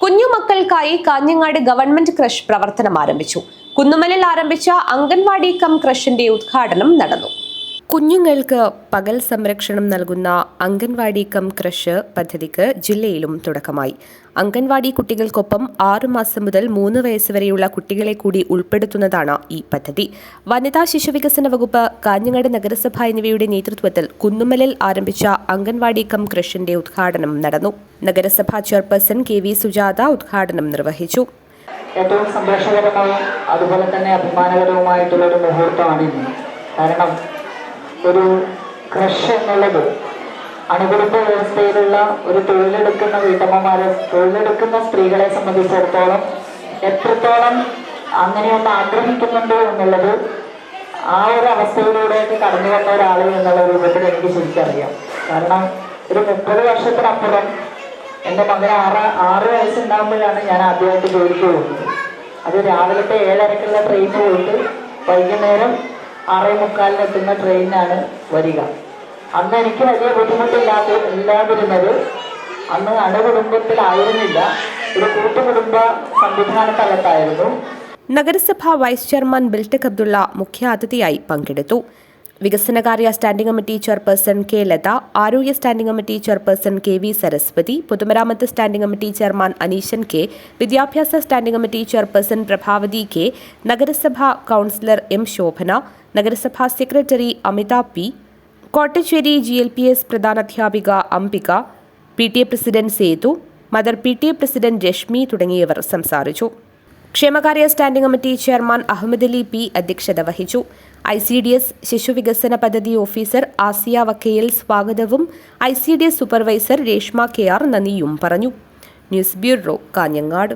കുഞ്ഞുമക്കൾക്കായി Kanhangad government crush പ്രവർത്തനം ആരംഭിച്ചു. കുന്നുമലിൽ ആരംഭിച്ച അംഗൻവാടി കം ക്രഷിന്റെ ഉദ്ഘാടനം നടന്നു. കുഞ്ഞുങ്ങൾക്ക് പകൽ സംരക്ഷണം നൽകുന്ന അംഗൻവാടി കം ക്രഷ് പദ്ധതിക്ക് ജില്ലയിലും തുടക്കമായി. അംഗൻവാടി കുട്ടികൾക്കൊപ്പം 6 മാസം മുതൽ 3 വയസ്സ് വരെയുള്ള കുട്ടികളെ കൂടി ഉൾപ്പെടുത്തുന്നതാണ് ഈ പദ്ധതി. വനിതാ ശിശുവികസന വകുപ്പ്, കാഞ്ഞങ്ങാട് നഗരസഭ എന്നിവയുടെ നേതൃത്വത്തിൽ കുന്നുമലിൽ ആരംഭിച്ച അംഗൻവാടി കം ക്രഷിന്റെ ഉദ്ഘാടനം നടന്നു. നഗരസഭാ ചെയർപേഴ്സൺ KV സുജാത ഉദ്ഘാടനം നിർവഹിച്ചു. ഏറ്റവും സന്തോഷകരവും അതുപോലെ തന്നെ അഭിമാനകരവുമായിട്ടുള്ള ഒരു മുഹൂർത്തമാണ് ഇന്ന്. കാരണം ഒരു ക്രഷ് എന്നുള്ളത് അണുകുടുംബ വ്യവസ്ഥയിലുള്ള ഒരു തൊഴിലെടുക്കുന്ന വീട്ടമ്മമാരെ, തൊഴിലെടുക്കുന്ന സ്ത്രീകളെ സംബന്ധിച്ചിടത്തോളം എത്രത്തോളം അങ്ങനെയൊന്ന് ആഗ്രഹിക്കുന്നുണ്ട് എന്നുള്ളത് ആ ഒരു അവസ്ഥയിലൂടെയൊക്കെ കടന്നു വന്ന ഒരാൾ എന്നുള്ള രൂപത്തിൽ എനിക്ക് ശരിക്കറിയാം. കാരണം ഒരു 30 വർഷത്തിനപ്പുറം എൻ്റെ മകന് 6 വയസ്സുണ്ടാകുമ്പോഴാണ് ഞാൻ ആദ്യമായിട്ട് ജോലിക്ക് പോകുന്നത്. അത് രാവിലത്തെ 7:30ക്കുള്ള ട്രെയിൻ പോയിട്ട് വൈകുന്നേരം 6:45 എത്തുന്ന ട്രെയിനിനാണ് വരിക. അന്ന് എനിക്ക് വലിയ ബുദ്ധിമുട്ടില്ലാതിരുന്നത് അന്ന് അണുകുടുംബത്തിലായിരുന്നില്ല, ഒരു കൂട്ടുകുടുംബ സംവിധാനത്തകത്തായിരുന്നു. നഗരസഭ വൈസ് ചെയർമാൻ ബിൽടെക് അബ്ദുള്ള മുഖ്യാതിഥിയായി പങ്കെടുത്തു. വികസനകാര്യ standing committee chairperson K. Latha, ആരോഗ്യ standing committee chairperson KV Saraswathi, പൊതുമരാമത്ത് standing committee chairman Aneeshan K, വിദ്യാഭ്യാസ standing committee chairperson Prabhavathi K, നഗരസഭാ കൗൺസിലർ M. ശോഭന, നഗരസഭാ secretary Amitha P, Kottachery GLPS പ്രധാനാധ്യാപിക Ambika, PTA president Sethu, mother PTA president Reshmi തുടങ്ങിയവർ സംസാരിച്ചു. ക്ഷേമകാര്യ standing committee chairman Ahammed Ali P അധ്യക്ഷത വഹിച്ചു. ICDS ശിശുവികസന പദ്ധതി ഓഫീസർ ആസിയ വക്കയിൽ സ്വാഗതവും ICDS സൂപ്പർവൈസർ രേഷ്മ KR നന്ദിയും പറഞ്ഞു. News bureau, Kanhangad.